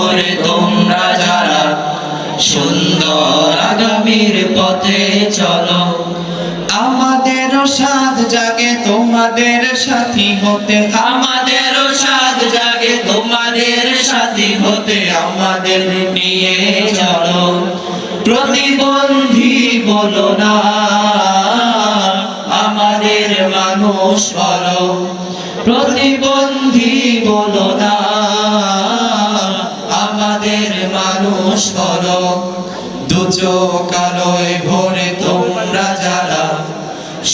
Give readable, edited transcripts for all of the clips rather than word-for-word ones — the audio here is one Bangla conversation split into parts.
করে তোমরা যারা সুন্দর আগামীর পথে চলো। আমাদেরও সাধ জাগে তোমাদের সাথী হতে, আমাদেরও সাধ জাগে তোমাদের সাথী হতে, আমাদের নিয়ে চলো। প্রতিবন্ধী বলো না, আমাদের মানুষ বলো। প্রতিবন্ধী বলো না, আমাদের মানুষ বলো। দু চোখ আলোয় ভরে তোমরা যারা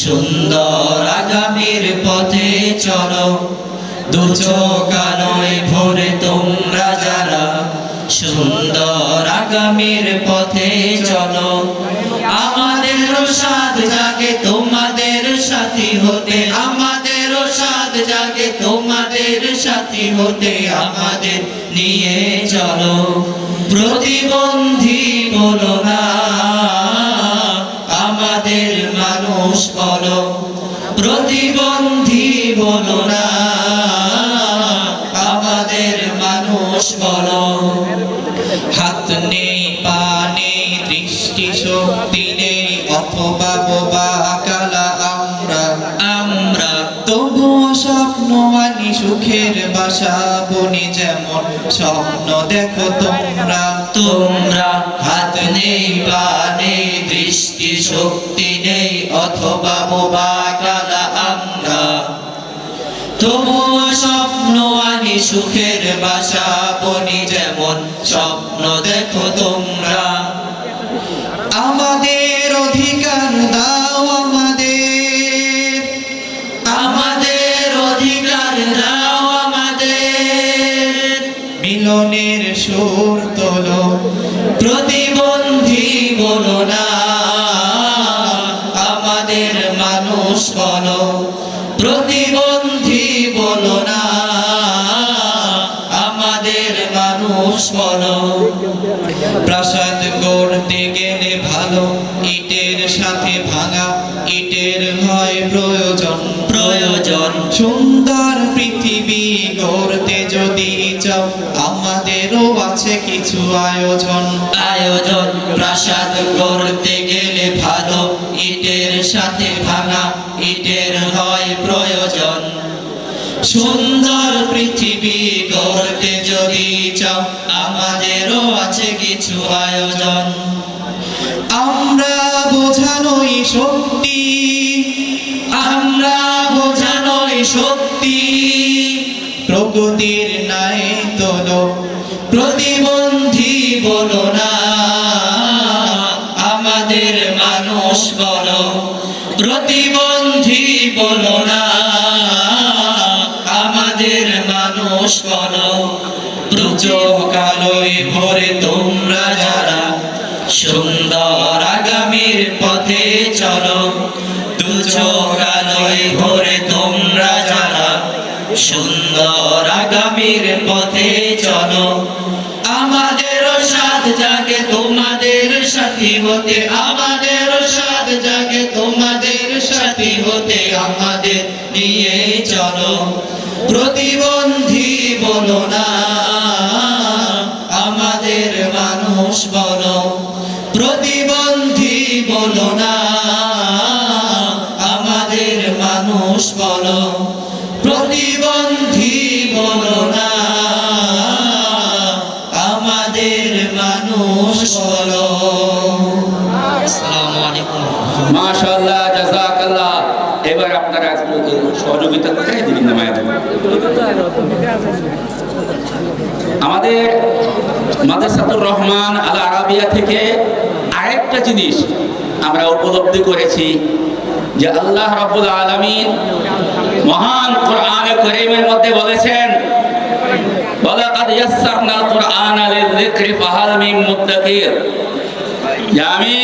সুন্দর আগামীর পথে চলো। দু চোখ আলোয় ভরে তোমরা যারা সুন্দর আগামীর পথে চলো। আমাদেরও সাধ জাগে তোমাদের সাথী হতে, আমাদেরও সাধ জাগে তোমাদের সাথী হতে, আমাদের নিয়ে চলো। প্রতিবন্ধী বলো না, আমাদের মানুষ বলো। প্রতিবন্ধী বলো না, আমাদের মানুষ বলো। হাত নেই, পা নেই, দৃষ্টি শক্তি নেই, অথবা বোবা কালা আমরা তবুও স্বপ্ন আনি সুখের বাসা বনি, যেমন স্বপ্ন দেখো তোমরা। তোমরা হাত নেই, পা নেই, দৃষ্টি শক্তি নেই, অথবা বোবা কালা আমরা তবুও স্বপ্ন আনি সুখের বাসা বনি, যেমন স্বপ্ন দেখো তোমরা। আমাদের অধিকার দাও, আমাদের আমাদের অধিকার দাও, আমাদের মিলনের সুর তোলো। প্রতিবন্ধী বলো না, আমাদের মানুষ বলো। প্রতিবন্ধী বলো না, আমাদের মানুষ বলো। প্রাসাদ গড়তে গেলে ভালো ইটের সাথে ভাঙা ইটের হয় প্রয়োজন। প্রয়োজন সুন্দর পৃথিবী গড়তে যদি চাও, আমাদেরও আছে কিছু আয়োজন। আয়োজন প্রাসাদ গড়তে গেলে ভালো ইটের সাথে ভাঙা ইটের হয় প্রয়োজন। সুন্দর পৃথিবী গড়তে যদি চাও, আমাদেরও আছে কিছু আয়োজন। আমরা বোঝানোই শক্তি, আমরা বোঝানোই শক্তি, প্রগতির নাই তোলো। প্রতিবন্ধী বলো না, আমাদের মানুষ বলো। প্রতিবন্ধী বলো না, আমাদের মানুষ বলো। দু চোখ আলোয় ভরে তোমরা যারা সুন্দর আগামীর পথে চলো। দু চোখ আলোয় ভরে তোমরা যারা সুন্দর আগামীর পথে চলো। আমাদেরও সাধ জাগে তোমাদের সাথী হতে, আমাদেরও সাধ জাগে তোমাদের সাথী হতে, আমাদের নিয়ে চলো। প্রতিবন্ধী বলো না, আমাদের মানুষ বলো। প্রতিবন্ধী বলো না, আমাদের মানুষ বলো। প্রতিবন্ধী বলো না, আমাদের মানুষ বলো। আসসালামু আলাইকুম। মাশাআল্লাহ, জাযাকাল্লাহ। এবার আপনারা সহযোগিতা করে দিন নামায়াত। আমাদের মাদ্রাসাতুর রহমান আল আরাবিয়া থেকে আরেকটা জিনিস আমরা উপলব্ধি করেছি যে আল্লাহ রাব্বুল আলামিন মহান কোরআনে কারীমের মধ্যে বলেছেন, ওয়ালাকাদ ইয়াসসারনাল কুরআনা লিযিকরি ফাহাল মিন মুদ্দাকির, যে আমি